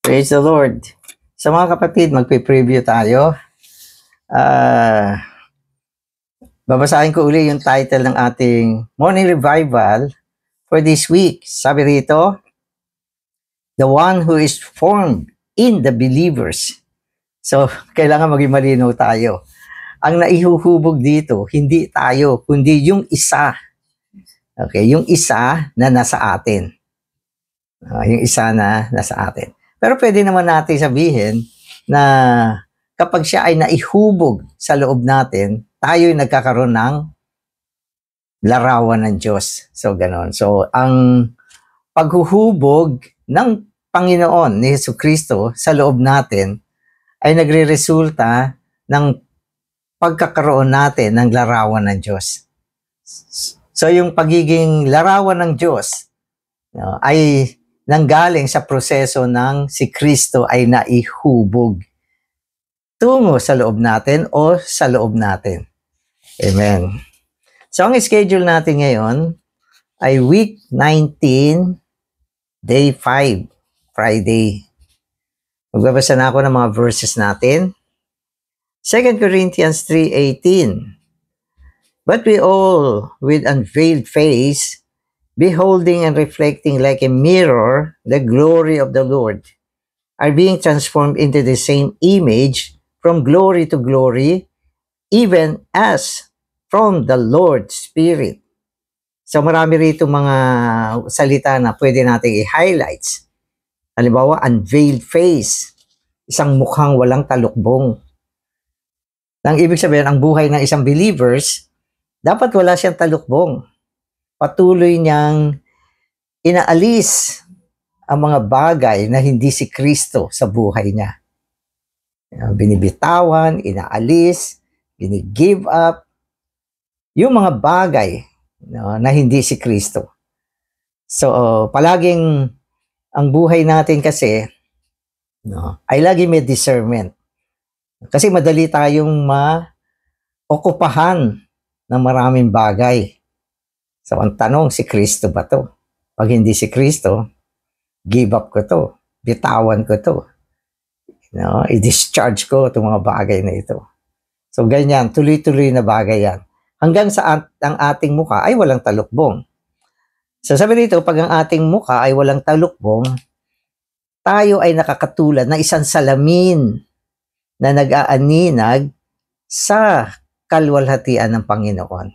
Praise the Lord. Sa mga kapatid, magpe-preview tayo. Babasahin ko uli yung title ng ating morning revival for this week. Sabi rito, The one who is formed in the believers. So, kailangan maging malinaw tayo. Ang naihuhubog dito, hindi tayo, kundi yung isa. Okay, yung isa na nasa atin. Yung isa na nasa atin. Pero pwede naman natin sabihin na kapag siya ay naihubog sa loob natin, tayo ay nagkakaroon ng larawan ng Diyos. So, ganon. So, ang paghuhubog ng Panginoon ni Jesucristo sa loob natin ay nagre-resulta ng pagkakaroon natin ng larawan ng Diyos. So, yung pagiging larawan ng Diyos ay nanggaling sa proseso ng si Kristo ay naihubog tungo sa loob natin o sa loob natin. Amen. So, ang schedule natin ngayon ay week 19, day 5, Friday. Magbabasa na ako ng mga verses natin. 2 Corinthians 3:18. But we all, with unveiled face, beholding and reflecting like a mirror the glory of the Lord, are being transformed into the same image from glory to glory, even as from the Lord's Spirit. So marami rito mga salita na pwede nating i-highlights. Halimbawa, unveiled face, isang mukhang walang talukbong. Ang ibig sabihin, ang buhay ng isang believers, dapat wala siyang talukbong. Patuloy niyang inaalis ang mga bagay na hindi si Kristo sa buhay niya. Binibitawan, inaalis, binigive up, yung mga bagay na hindi si Kristo. So, palaging ang buhay natin kasi ay lagi may discernment. Kasi madali tayong maokupahan ng maraming bagay. So, ang tanong, si Kristo ba to? Pag hindi si Kristo, give up ko to. Bitawan ko to. I-discharge ko itong mga bagay na ito. So, ganyan. Tuloy-tuloy na bagay yan. Hanggang sa ang ating mukha ay walang talukbong. So, sabi dito, pag ang ating mukha ay walang talukbong, tayo ay nakakatulad na isang salamin na nag-aaninag sa kalwalhatian ng Panginoon.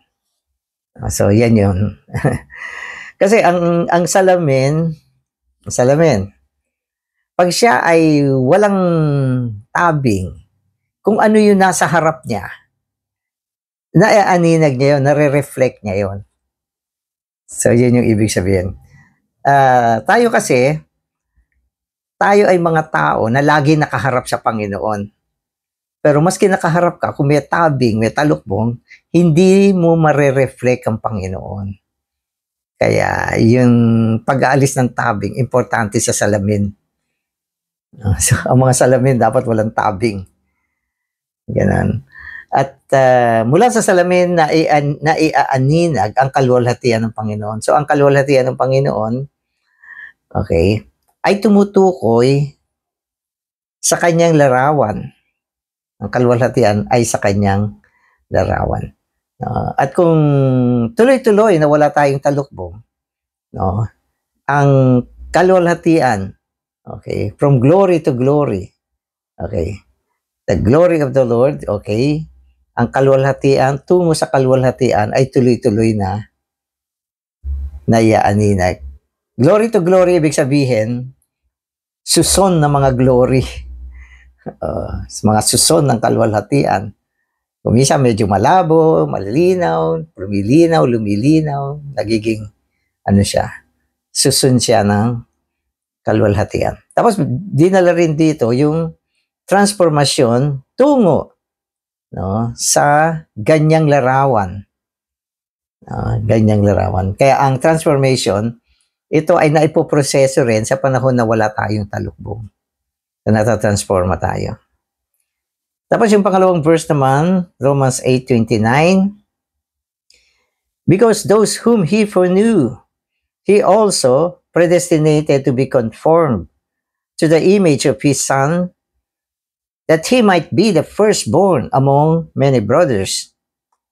So, yan yun. Kasi ang salamin, pag siya ay walang tabing, kung ano yung nasa harap niya, naaaninag niya yun, nare-reflect niya yun. So, yun yung ibig sabihin. Tayo ay mga tao na lagi nakaharap sa Panginoon. Pero maski nakaharap ka, kung may tabing, may talukbong, hindi mo mare-reflect ang Panginoon. Kaya yung pag-aalis ng tabing, importante sa salamin. So, ang mga salamin dapat walang tabing. Ganun. At mula sa salamin na iaaninag ang kalwalhatian ng Panginoon. So, ang kalwalhatian ng Panginoon, okay, ay tumutukoy sa kanyang larawan. Ang kalwalhatian ay sa kanyang larawan. At kung tuloy-tuloy na wala tayong talukbong, ang kalwalhatian, okay, from glory to glory, okay, the glory of the Lord, okay, ang kalwalhatian, tungo sa kalwalhatian ay tuloy-tuloy na naiaaninag. Glory to glory, ibig sabihin, suson na mga glory. Mga suson ng kalwalhatian. Kung minsan medyo malabo, malilinaw, lumilinaw, nagiging susun siya ng kalwalhatian. Tapos dinala rin dito yung transformasyon tungo sa ganyang larawan. Ganyang larawan. Kaya ang transformation, ito ay naipoproseso rin sa panahon na wala tayong talukbong. Na natatransforma tayo. Tapos yung pangalawang verse naman, Romans 8:29. Because those whom He foreknew, He also predestinated to be conformed to the image of his Son, that he might be the firstborn among many brothers.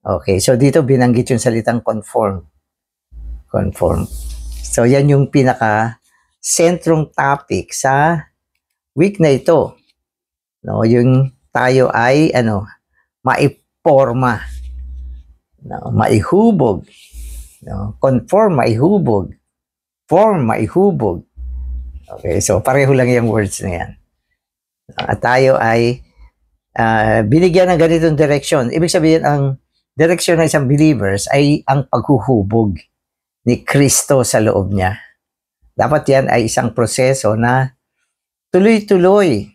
Okay, so dito binanggit yung salitang conform. Conform. So yan yung pinaka-sentrong topic sa week na ito. No, yung tayo ay maiporma. No, maihubog. No, conform, maihubog. Form, maihubog. Okay, so pareho lang yung words na yan. At tayo ay binigyan ng ganitong direksyon. Ibig sabihin, ang direksyon ng isang believers ay ang paghuhubog ni Kristo sa loob niya. Dapat yan ay isang proseso na tuloy-tuloy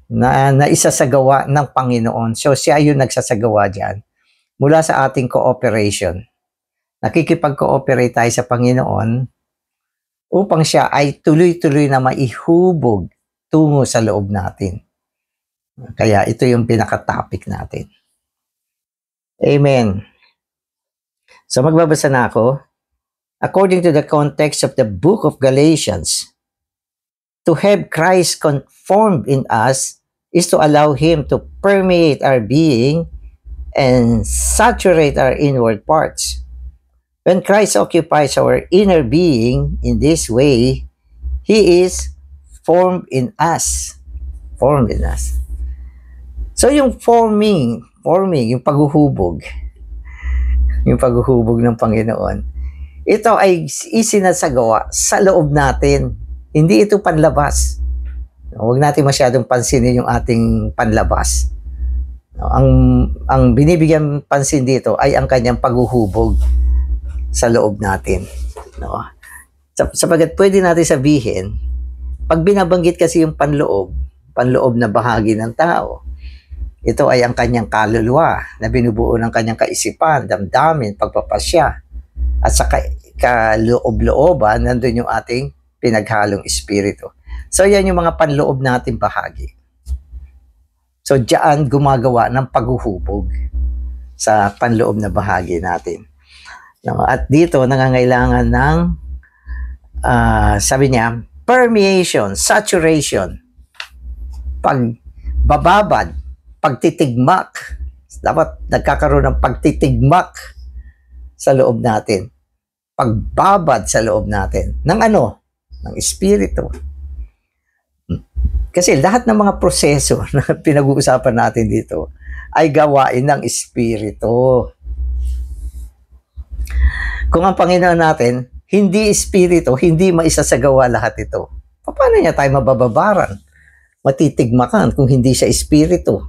na isasagawa ng Panginoon. So siya yung nagsasagawa dyan mula sa ating cooperation. Nakikipag-cooperate tayo sa Panginoon upang siya ay tuloy-tuloy na maihubog tungo sa loob natin. Kaya ito yung pinaka-topic natin. Amen. So magbabasa na ako. According to the context of the book of Galatians, to have Christ conformed in us is to allow Him to permeate our being and saturate our inward parts. When Christ occupies our inner being in this way, He is formed in us. Formed in us. So yung forming, yung paghuhubog ng Panginoon, ito ay isinasagawa sa loob natin. Hindi ito panlabas. Huwag natin masyadong pansinin yung ating panlabas. Ang binibigyan pansin dito ay ang kanyang paghuhubog sa loob natin. No? Sapagkat pwede natin sabihin, pag binabanggit kasi yung panloob na bahagi ng tao, ito ay ang kanyang kaluluwa na binubuo ng kanyang kaisipan, damdamin, pagpapasya. At sa kaloob-looban, nandun yung ating pinaghalong espiritu. So yan yung mga panloob natin bahagi. So diyan gumagawa ng paghuhubog sa panloob na bahagi natin. At dito nangangailangan ng sabi niya, permeation, saturation, pagbababad, pagtitigmak. Dapat nagkakaroon ng pagtitigmak sa loob natin. Pagbabad sa loob natin. Ng ano? Ng espiritu. Kasi lahat ng mga proseso na pinag-uusapan natin dito ay gawain ng espiritu. Kung ang Panginoon natin, hindi espiritu, hindi maisasagawa lahat ito. Paano niya tayo mabababaran? Matitigmakan kung hindi siya espiritu.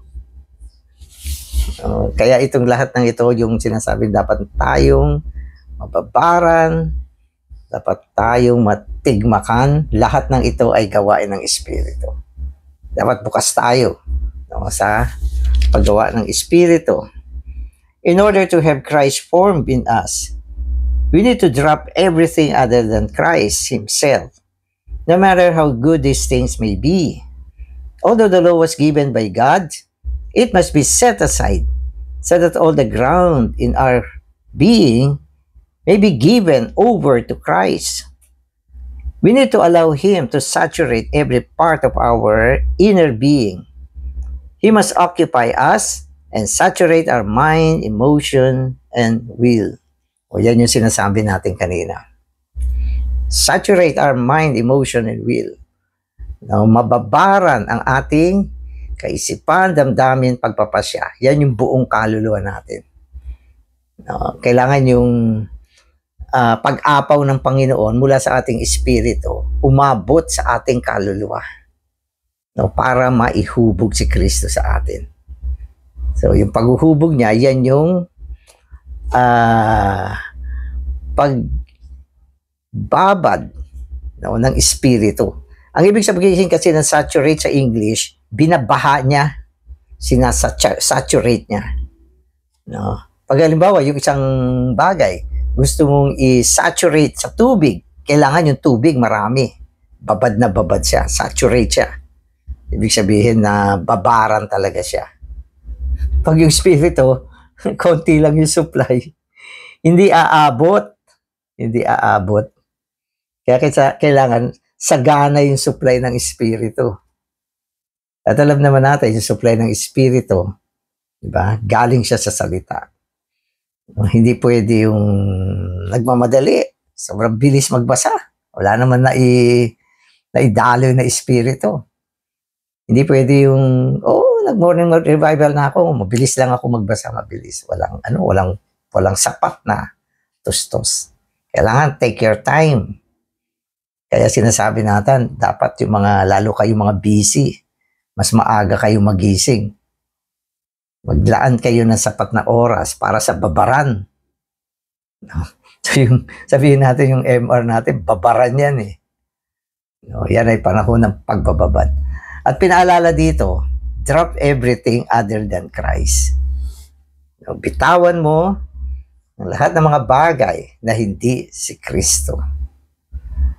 Kaya itong lahat ng ito, yung sinasabi, dapat tayong mababaran, dapat tayong matigmakan, lahat ng ito ay gawain ng espiritu. Dapat bukas tayo sa paggawa ng espiritu. In order to have Christ formed in us, we need to drop everything other than Christ Himself, no matter how good these things may be. Although the law was given by God, it must be set aside so that all the ground in our being may be given over to Christ. We need to allow Him to saturate every part of our inner being. He must occupy us and saturate our mind, emotion, and will. O yan yung sinasabi natin kanina. Saturate our mind, emotion, and will. Now, mababaran ang ating kaisipan, damdamin, pagpapasya. Yan yung buong kaluluwa natin. Kailangan yung pag-apaw ng Panginoon mula sa ating espiritu, umabot sa ating kaluluwa. Para maihubog si Kristo sa atin. So, yung paghuhubog niya, yan yung pagbabad ng espiritu. Ang ibig sabihin kasi ng saturate sa English, binabaha niya, sinasaturate niya. Pag halimbawa, yung isang bagay, gusto mong i-saturate sa tubig, kailangan yung tubig marami. Babad na babad siya, saturate siya. Ibig sabihin na babaran talaga siya. Pag yung espiritu, konti lang yung supply, hindi aabot. Kaya kailangan sagana yung supply ng Espiritu. At alam naman natin, yung supply ng Espiritu, diba? Galing siya sa salita. Hindi pwede yung nagmamadali. Sobrang bilis magbasa. Wala naman naidaloy na Espiritu. Hindi pwede yung, nag-morning revival na ako, mabilis lang ako magbasa, mabilis. Walang sapat na tustos. Kailangan take your time. Kaya sinasabi natin, dapat yung lalo kayong mga busy, mas maaga kayo magising. Maglaan kayo ng sapat na oras para sa babaran. So sabihin natin yung MR natin, babaran yan eh. Yan ay panahon ng pagbababad. At pinaalala dito, drop everything other than Christ. Bitawan mo ang lahat ng mga bagay na hindi si Kristo.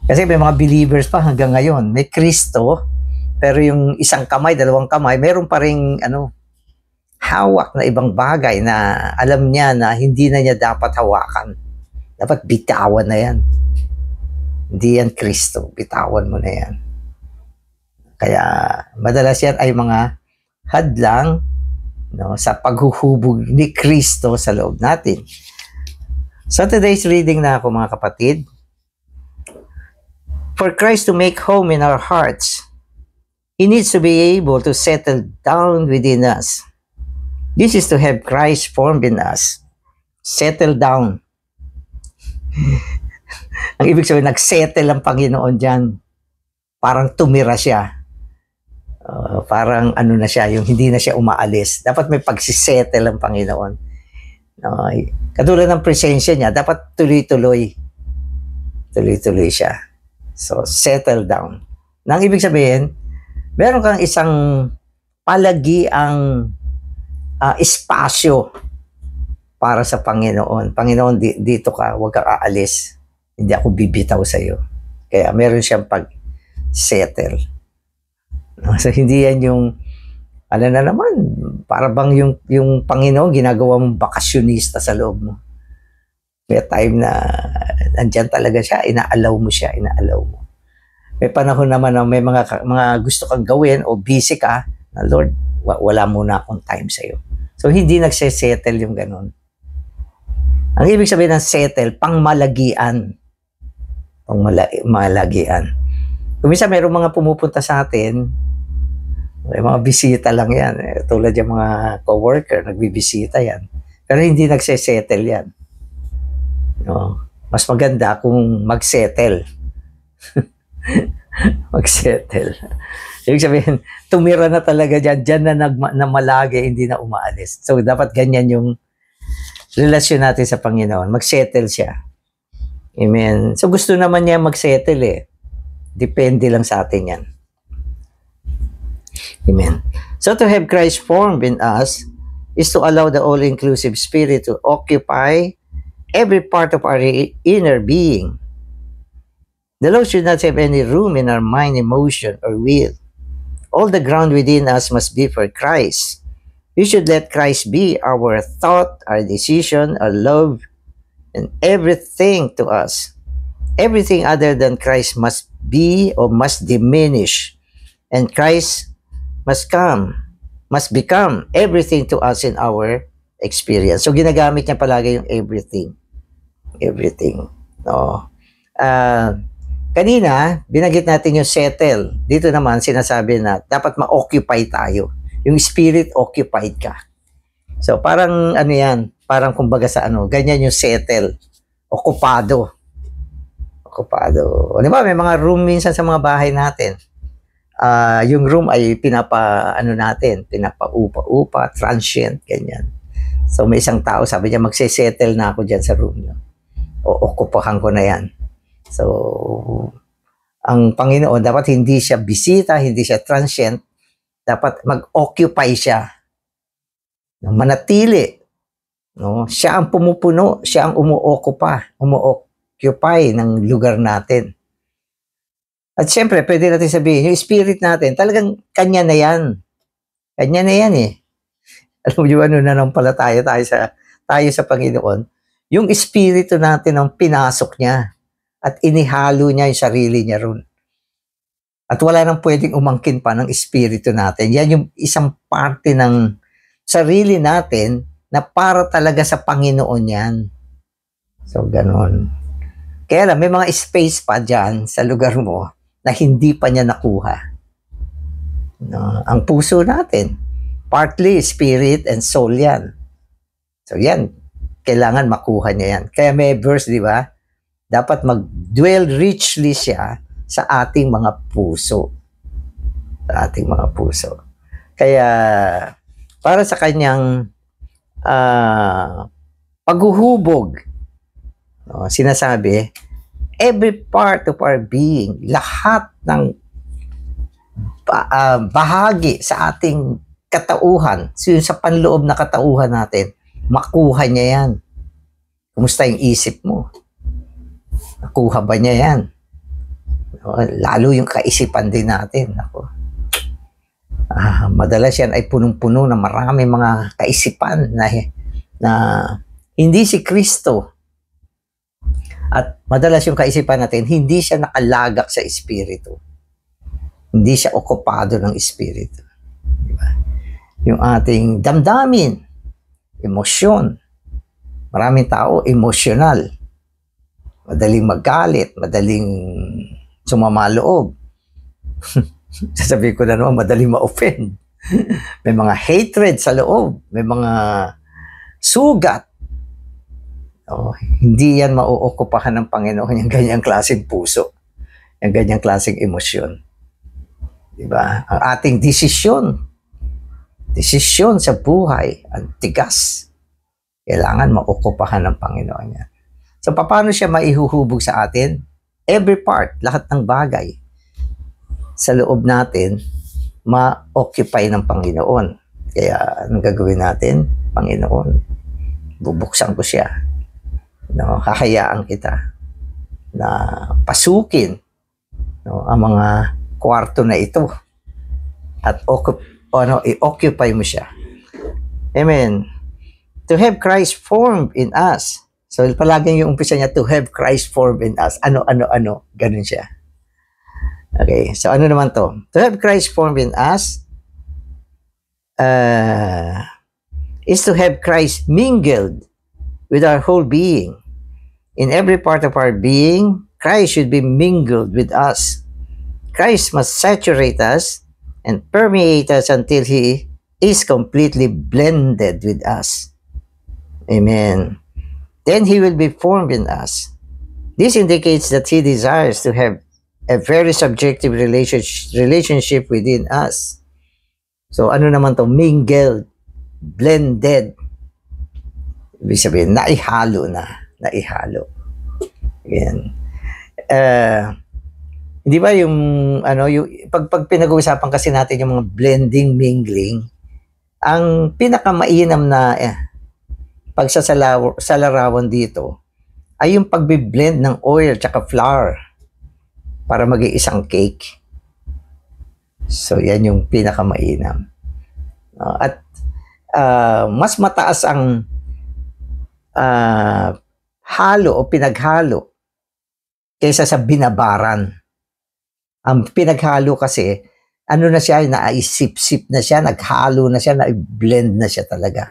Kasi may mga believers pa hanggang ngayon, may Kristo, pero yung isang kamay, dalawang kamay, meron pa ring hawak na ibang bagay na alam niya na hindi na niya dapat hawakan. Dapat bitawan na yan. Hindi yan Kristo, bitawan mo na yan. Kaya madalas yan ay mga hadlang sa paghuhubog ni Kristo sa loob natin. So today's reading na ako mga kapatid. For Christ to make home in our hearts, He needs to be able to settle down within us. This is to have Christ formed in us. Settle down. Ang ibig sabihin, nag-settle ang Panginoon dyan. Parang tumira siya. Parang na siya, yung hindi na siya umaalis. Dapat may pagsisettle ang Panginoon. Katulad ng presensya niya, dapat tuloy-tuloy. Tuloy-tuloy siya. So, settle down. Nang ibig sabihin, meron kang isang palagiang espasyo para sa Panginoon. Panginoon, dito ka, huwag kang aalis. Hindi ako bibitaw sa iyo. Kaya meron siyang pag-settle. So, hindi yan yung, na naman, para bang yung Panginoon, ginagawa mong bakasyonista sa loob mo. May time na nandyan talaga siya, inaalaw mo siya, inaalaw mo. May panahon naman na may mga gusto kang gawin o busy ka, na Lord, wala muna akong time sa iyo. So, hindi nagse-settle yung ganun. Ang ibig sabihin ng settle, pangmalagian. Pangmalagian. Kung minsan mayroong mga pumupunta sa atin, may mga bisita lang yan. Tulad yung mga co-worker, nagbibisita yan. Pero hindi nagse-settle yan. Mas maganda kung mag-settle. Mag-settle. Ibig sabihin, tumira na talaga dyan. Dyan na malagi, hindi na umaalis. So, dapat ganyan yung relasyon natin sa Panginoon. Mag-settle siya. Amen. So, gusto naman niya mag-settle eh. Depende lang sa atin yan. Amen. So, to have Christ formed in us is to allow the all-inclusive Spirit to occupy every part of our inner being. The Lord should not have any room in our mind, emotion, or will. All the ground within us must be for Christ. We should let Christ be our thought, our decision, our love, and everything to us. Everything other than Christ must be or must diminish. And Christ must become everything to us in our experience. So, ginagamit niya palagi yung everything. Everything. No. Kanina, binanggit natin yung settle. Dito naman, sinasabi na dapat ma-occupy tayo. Yung spirit, occupied ka. So, parang yan, parang kumbaga sa ganyan yung settle. Okupado. Okupado. Di ba, may mga room minsan sa mga bahay natin. Yung room ay pinapa-upa, transient, ganyan. So, may isang tao, sabi niya, magse-settle na ako dyan sa room niyo. O, okupahan ko na yan. So, ang Panginoon, dapat hindi siya bisita, hindi siya transient, dapat mag-occupy siya. Manatili. No? Siya ang pumupuno, siya ang umu-occupy ng lugar natin. At syempre, pwede natin sabihin, yung spirit natin, talagang kanya na yan. Kanya na yan eh. Alam mo yun, nanampalataya tayo sa Panginoon. Yung espiritu natin ang pinasok niya at inihalo niya yung sarili niya ron. At wala nang pwedeng umangkin pa ng espiritu natin. Yan yung isang parte ng sarili natin na para talaga sa Panginoon yan. So, ganon. Kaya lang, may mga space pa dyan sa lugar mo na hindi pa niya nakuha. No? Ang puso natin, partly spirit and soul yan. So, yan. Kailangan makuha niya yan. Kaya may verse, di ba? Dapat mag-dwell richly siya sa ating mga puso. Sa ating mga puso. Kaya, para sa kanyang paghuhubog, no, sinasabi, every part of our being, lahat ng bahagi sa ating katauhan, sa panloob na katauhan natin, makuha niya yan. Kumusta yung isip mo? Nakuha ba niya yan? Lalo yung kaisipan din natin. Ako. Madalas yan ay punong-puno na marami mga kaisipan na hindi si Kristo. At madalas yung kaisipan natin, hindi siya nakalagak sa Espiritu. Hindi siya okupado ng Espiritu. Diba? Yung ating damdamin, emosyon. Maraming tao, emosyonal. Madaling magalit, madaling sumama loob. Sasabihin ko na naman, madaling ma-offend. May mga hatred sa loob. May mga sugat. Hindi yan mauokupahan ng Panginoon yung ganyang klaseng puso. Yung ganyang klaseng emosyon. Diba? Ang ating desisyon sa buhay, ang tigas, kailangan mauokupahan ng Panginoon yan. So, paano siya maihuhubog sa atin? Every part, lahat ng bagay sa loob natin, ma-occupy ng Panginoon. Kaya, anong gagawin natin? Panginoon, bubuksan ko siya. No, hahayaan kita na pasukin, no, ang mga kwarto na ito at i-occupy mo siya. Amen. To have Christ formed in us. So, palaging yung umpisa niya, to have Christ formed in us. Ano. Ganun siya. Okay. So, ano naman to? To have Christ formed in us is to have Christ mingled with our whole being. In every part of our being, Christ should be mingled with us. Christ must saturate us and permeate us until He is completely blended with us. Amen. Then He will be formed in us. This indicates that He desires to have a very subjective relationship within us. So, ano naman to? Mingled, blended. Ibig sabihin, naihalo na. Naihalo. Yan. Hindi ba yung, pag pinag-uusapan kasi natin yung mga blending, mingling, ang pinakamainam na pagsasalarawan dito ay yung pagbiblend ng oil tsaka flour para maging isang cake. So, yan yung pinakamainam. At mas mataas ang halo o pinaghalo kaysa sa binabaran. Ang pinaghalo kasi, ano na siya, naisip-sip na siya, naghalo na siya, na-blend na siya talaga.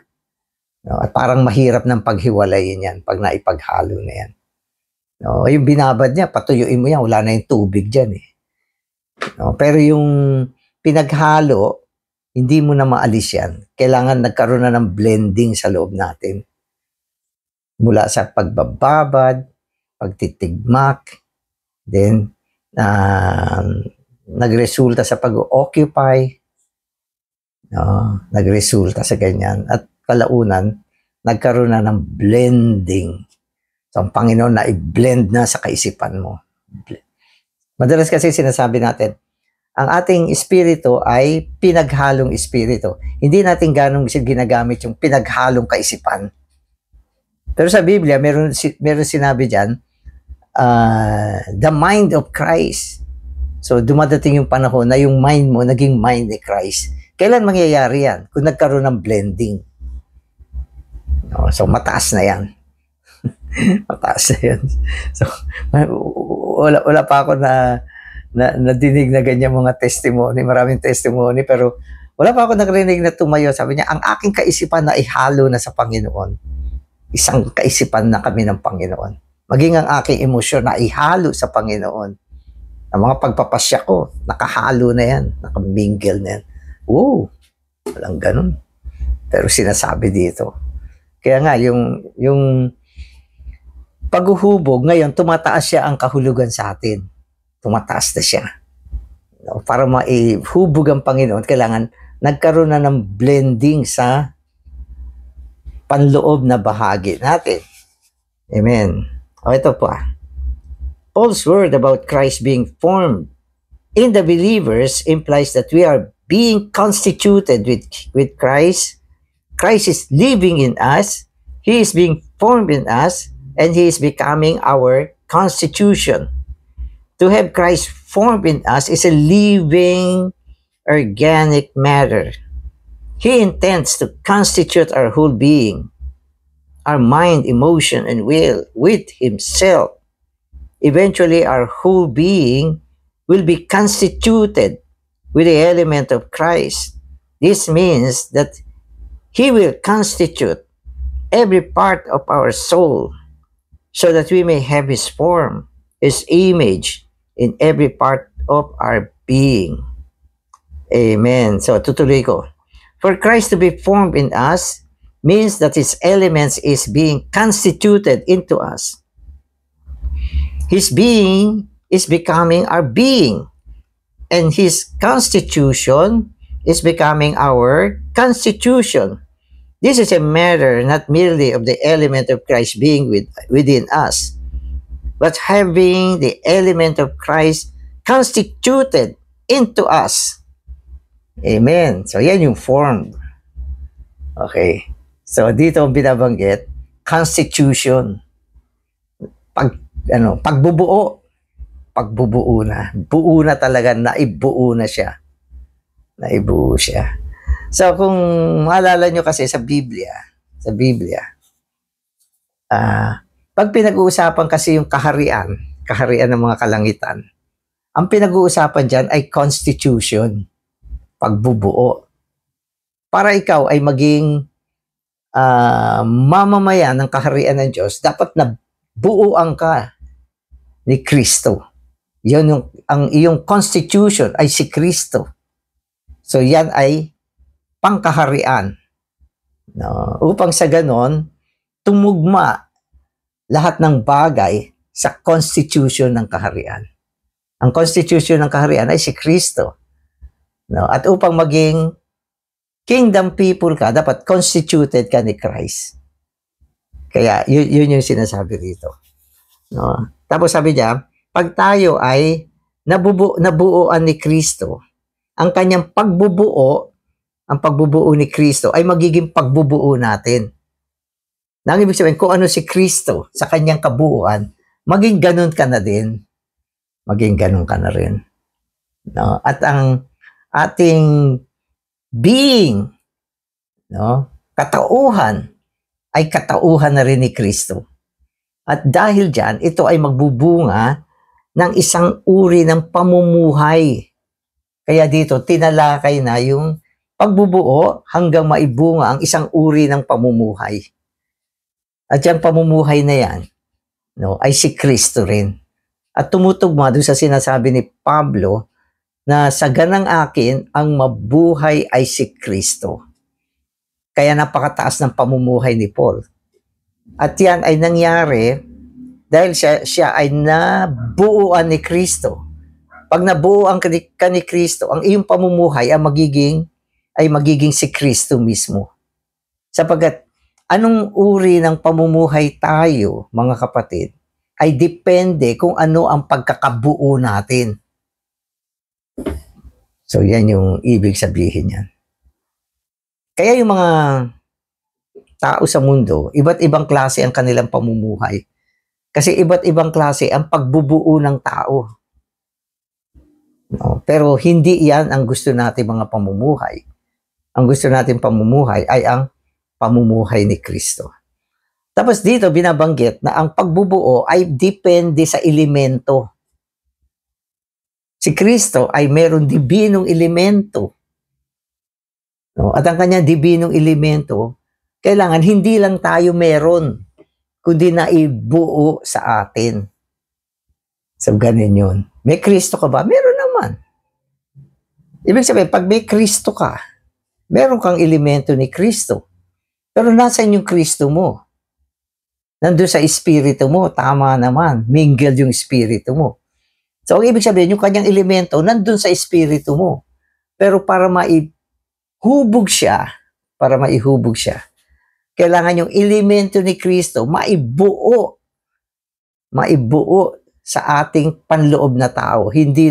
No? At parang mahirap ng paghiwalayin yan pag naipaghalo na yan. No? Yung binabad niya, patuyuin mo yan, wala na yung tubig dyan eh. No? Pero yung pinaghalo, hindi mo na maalis yan. Kailangan nagkaroon na ng blending sa loob natin. Mula sa pagbababad, pagtitigmak, then nagresulta sa pag-occupy, nagresulta sa ganyan. At kalaunan, nagkaroon na ng blending. So, ang Panginoon na i-blend na sa kaisipan mo. Madalas kasi sinasabi natin, ang ating espiritu ay pinaghalong espiritu. Hindi natin ganong ginagamit yung pinaghalong kaisipan. Pero sa Biblia, meron sinabi dyan, the mind of Christ. So, dumadating yung panahon na yung mind mo naging mind ni Christ. Kailan mangyayari yan? Kung nagkaroon ng blending. So, mataas na yan. Mataas na yan. So, wala pa ako nadinig na ganyan mga testimony, maraming testimony, pero wala pa ako narinig na tumayo. Sabi niya, ang aking kaisipan na ihalo na sa Panginoon. Isang kaisipan na kami ng Panginoon. Maging ang aking emosyon na ihalo sa Panginoon. Ang mga pagpapasya ko, nakahalo na yan, nakamingle na yan. Walang ganun. Pero sinasabi dito. Kaya nga, yung paghuhubog, ngayon, tumataas siya ang kahulugan sa atin. Tumataas na siya. Para maihubog ang Panginoon, kailangan nagkaroon na ng blending sa panloob na bahagi natin. Amen. Ito pa. Paul's word about Christ being formed in the believers implies that we are being constituted with Christ. Christ is living in us. He is being formed in us, and He is becoming our constitution. To have Christ formed in us is a living, organic matter. He intends to constitute our whole being, our mind, emotion, and will with Himself. Eventually, our whole being will be constituted with the element of Christ. This means that He will constitute every part of our soul so that we may have His form, His image in every part of our being. Amen. So, tutuloy ko. For Christ to be formed in us means that His elements is being constituted into us. His being is becoming our being, and His constitution is becoming our constitution. This is a matter not merely of the element of Christ being within us, but having the element of Christ constituted into us. Amen. So, yan yung form. Okay. So, dito binabanggit, constitution. Pagbubuo. Pagbubuo na. Buo na talaga, naibuo na siya. Naibuo siya. So, kung maalala nyo kasi sa Biblia, pag pinag-uusapan kasi yung kaharian ng mga kalangitan, ang pinag-uusapan dyan ay constitution, pagbubuo. Para ikaw ay maging mamamayan ng kaharian ng Diyos, dapat na buuan ka ni Kristo. Yun ang iyong constitution ay si Kristo. So, yan ay pangkaharian. No? Upang sa ganon, tumugma lahat ng bagay sa constitution ng kaharian. Ang constitution ng kaharian ay si Kristo. No? At upang maging kingdom people ka, dapat constituted ka ni Christ. Kaya yun yung sinasabi rito. No? Tapos sabi niya, pag tayo ay nabuuan ni Kristo, ang kanyang pagbubuo ni Kristo ay magiging pagbubuo natin. Nang ibig sabihin, kung ano si Kristo sa kanyang kabuuan, maging ganun ka na din. Maging ganun ka na rin. No? At ang ating being, no? Katauhan, ay katauhan na rin ni Kristo. At dahil dyan, ito ay magbubunga ng isang uri ng pamumuhay. Kaya dito, tinalakay na yung pagbubuo hanggang maibunga ang isang uri ng pamumuhay. At yung pamumuhay na yan, no, ay si Kristo rin. At tumutugma doon sa sinasabi ni Pablo na sa ganang akin, ang mabuhay ay si Kristo. Kaya napakataas ng pamumuhay ni Paul. At yan ay nangyari dahil siya ay nabuuan ni Kristo. Pag nabuuan ka ni Kristo, ang iyong pamumuhay ay magiging si Kristo mismo. Sapagkat anong uri ng pamumuhay tayo, mga kapatid, ay depende kung ano ang pagkakabuo natin. So yan yung ibig sabihin yan. Kaya yung mga tao sa mundo, iba't ibang klase ang kanilang pamumuhay. Kasi iba't ibang klase ang pagbubuo ng tao. No? Pero hindi yan ang gusto natin mga pamumuhay. Ang gusto natin pamumuhay ay ang pamumuhay ni Kristo. Tapos dito binabanggit na ang pagbubuo ay depende sa elemento. Si Kristo ay meron dibinong elemento. No? At ang kanyang dibinong elemento, kailangan hindi lang tayo meron, kundi naibuo sa atin. So, ganun yun. May Kristo ka ba? Meron naman. Ibig sabihin, pag may Kristo ka, meron kang elemento ni Kristo. Pero nasaan yung Kristo mo? Nandun sa espiritu mo, tama naman. Mingled yung espiritu mo. So, ang ibig sabihin, yung kanyang elemento, nandun sa espiritu mo. Pero para maihubog siya, kailangan yung elemento ni Kristo maibuo sa ating panloob na tao, hindi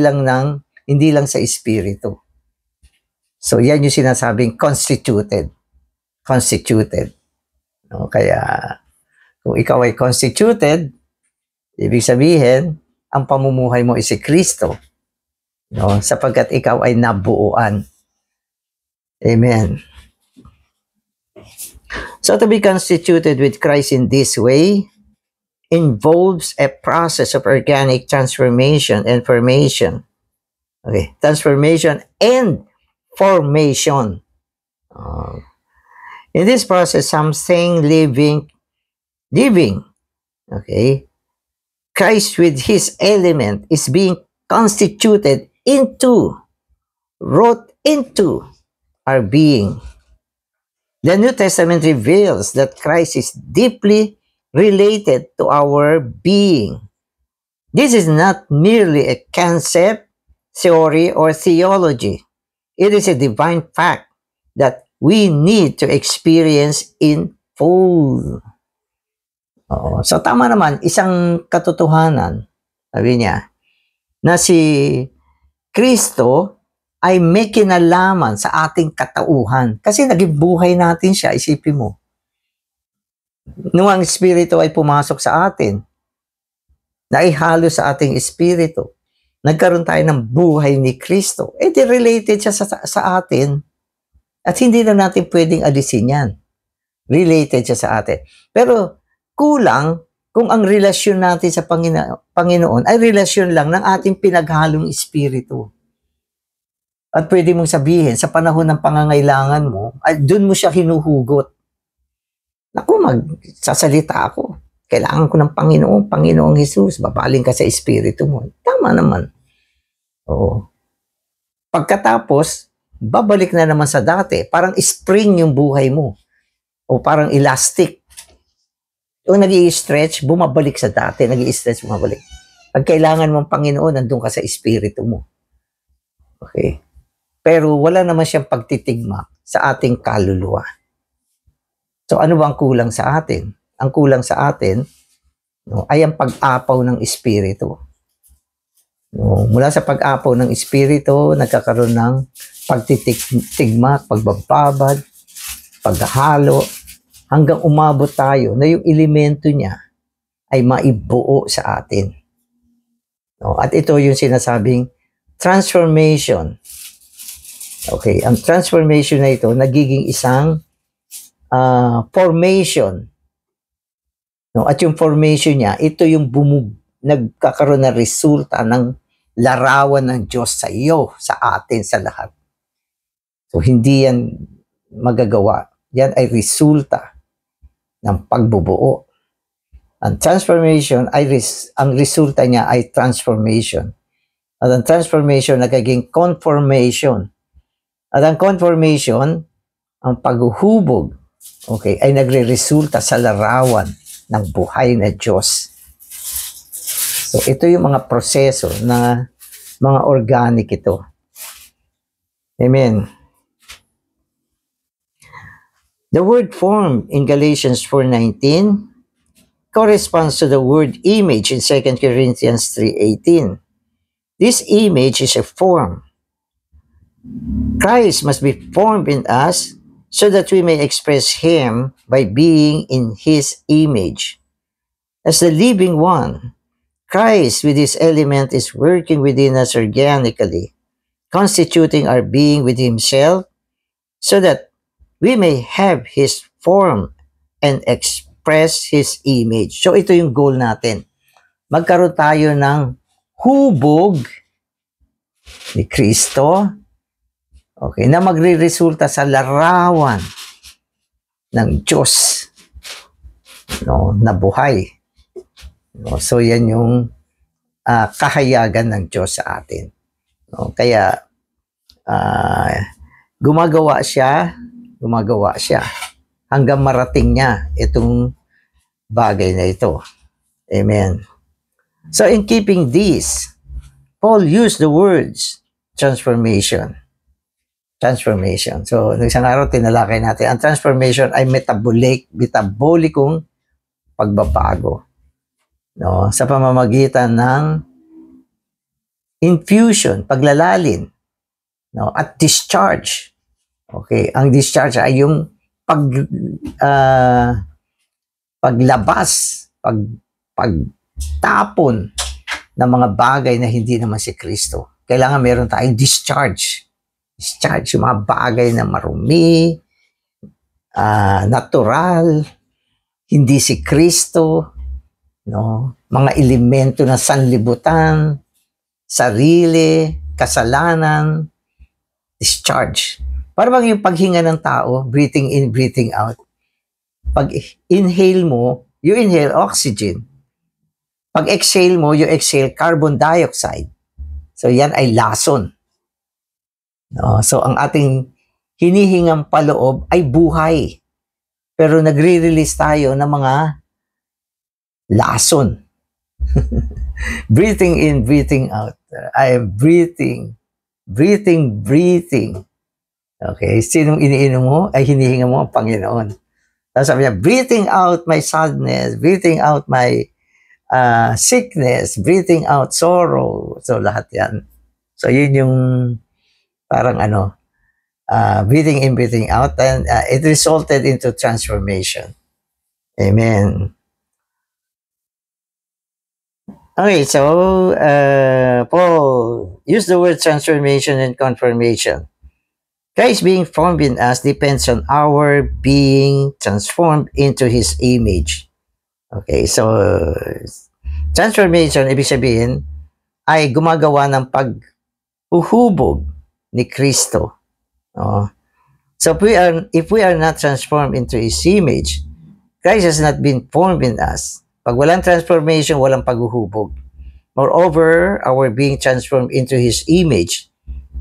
lang sa espiritu. So, yan yung sinasabing constituted. No, kaya, kung ikaw ay constituted, ibig sabihin, ang pamumuhay mo ay si Kristo. No, sapagkat ikaw ay nabuuan. Amen. So, to be constituted with Christ in this way involves a process of organic transformation and formation. Okay, transformation and formation. In this process, something living, okay, Christ with his element is being constituted wrought into our being. The New Testament reveals that Christ is deeply related to our being. This is not merely a concept, theory, or theology. It is a divine fact that we need to experience in full. So tama naman, isang katotohanan, sabi niya, na si Kristo ay may kinalaman sa ating katauhan. Kasi naging buhay natin siya, isipin mo. Nung ang Espiritu ay pumasok sa atin, naihalo sa ating Espiritu, nagkaroon tayo ng buhay ni Kristo. Related siya sa atin at hindi na natin pwedeng alisin yan. Related siya sa atin. Pero kulang kung ang relasyon natin sa Panginoon ay relasyon lang ng ating pinaghalong Espiritu. At pwede mong sabihin, sa panahon ng pangangailangan mo, ay doon mo siya hinuhugot. Naku, magsasalita ako. Kailangan ko ng Panginoong Jesus. Babaling ka sa Espiritu mo. Tama naman. Oo. Pagkatapos, babalik na naman sa dati. Parang spring yung buhay mo. O parang elastic. O nag-i-stretch, bumabalik sa dati. Nag-i-stretch, bumabalik. Pag kailangan mong Panginoon, nandun ka sa Espiritu mo. Okay? Pero wala naman siyang pagtitigma sa ating kaluluwa. So ano ba ang kulang sa atin? Ang kulang sa atin, no, ay ang pag-apaw ng Espiritu. No, mula sa pag-apaw ng Espiritu, nagkakaroon ng pagtitigma, pagbababad, paghahalo, hanggang umabot tayo na yung elemento niya ay maibuo sa atin. No, at ito yung sinasabing transformation. Okay, ang transformation na ito nagiging isang formation. No, at yung formation niya, ito yung nagkakaroon na resulta ng larawan ng Diyos sa iyo, sa atin, sa lahat. So, hindi yan magagawa. Yan ay resulta ng pagbubuo. Ang transformation, ang resulta niya ay transformation. At ang transformation nagiging conformation. At ang conformation, ang paghuhubog, okay, ay nagre-resulta sa larawan ng buhay na Diyos. So, ito yung mga proseso na mga organic ito. Amen. The word form in Galatians 4:19 corresponds to the word image in 2 Corinthians 3:18. This image is a form. Christ must be formed in us so that we may express Him by being in His image. As the living one, Christ with His element is working within us organically, constituting our being with Himself so that we may have His form and express His image. So ito yung goal natin. Magkaroon tayo ng hubog ni Kristo, okay, na magre-resulta sa larawan ng Diyos, no, na buhay. No? So yan yung kahayagan ng Diyos sa atin. No? Kaya gumagawa siya hanggang marating niya itong bagay na ito. Amen. So in keeping this, Paul used the words transformation. Transformation. So, isang araw tinalakay natin, ang transformation ay metabolikong pagbabago. No? Sa pamamagitan ng infusion, paglalalin, no? At discharge. Okay, ang discharge ay yung paglabas, pagtapon ng mga bagay na hindi naman si Kristo. Kailangan meron tayong discharge. Discharge yung mga bagay na marumi, natural, hindi si Kristo, no? Mga elemento ng sanlibutan, sarili, kasalanan, discharge. Para bang yung paghinga ng tao, breathing in, breathing out. Pag inhale mo, you inhale oxygen. Pag exhale mo, you exhale carbon dioxide. So yan ay lason. No? So ang ating hinihingang paloob ay buhay. Pero nagre-release tayo ng mga lason. Breathing in, breathing out. I am breathing. Okay, sinong iniinom mo ay hinihinga mo ang Panginoon. Tapos sabi niya, breathing out my sadness, breathing out my sickness, breathing out sorrow. So lahat yan. So yun yung parang breathing in, breathing out, and it resulted into transformation. Amen. Okay, so Paul used the word transformation and confirmation. Christ being formed in us depends on our being transformed into His image. Okay, so transformation, ibig sabihin, ay gumagawa ng paghuhubog ni Kristo. So if we are not transformed into His image, Christ has not been formed in us. Pag walang transformation, walang paghuhubog. Moreover, our being transformed into His image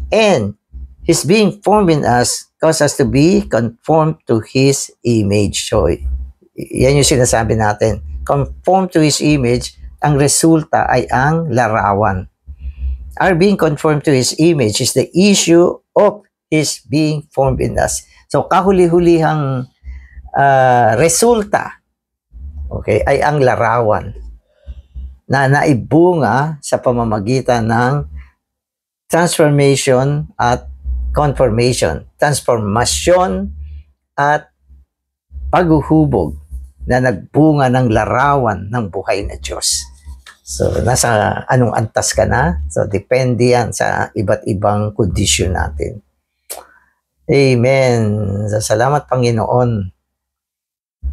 and His being formed in us causes us to be conformed to His image. So, yan yung sinasabi natin. Conform to His image, ang resulta ay ang larawan. Our being conformed to His image is the issue of His being formed in us. So, kahuli-hulihang resulta, okay, ay ang larawan na naibunga sa pamamagitan ng transformation at confirmation, transformasyon at paghuhubog na nagbunga ng larawan ng buhay na Diyos. So, nasa anong antas ka na? So, depende yan sa iba't ibang kondisyon natin. Amen. Salamat, Panginoon.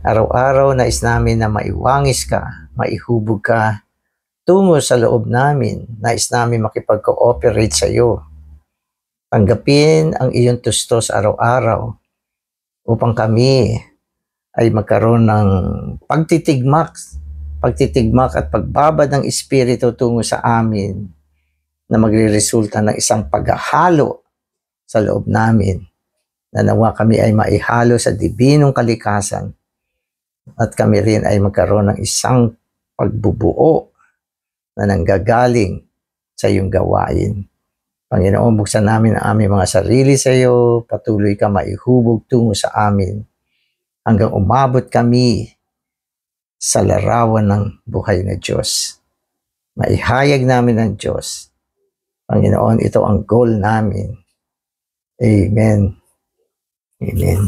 Araw-araw nais namin na maiwangis ka, maihubog ka tungo sa loob namin. Nais namin makipag-cooperate sa iyo. Tanggapin ang iyong tustos araw-araw upang kami ay magkaroon ng pagtitigmak at pagbabad ng Espiritu tungo sa amin na magre-resulta ng isang paghahalo sa loob namin, na nawa kami ay maihalo sa dibinong kalikasan at kami rin ay magkaroon ng isang pagbubuo na nanggagaling sa iyong gawain. Panginoon, buksan namin ang aming mga sarili sa iyo, patuloy ka maihubog tungo sa amin hanggang umabot kami sa larawan ng buhay na Diyos. Maihayag namin ang Diyos. Panginoon, ito ang goal namin. Amen. Amen.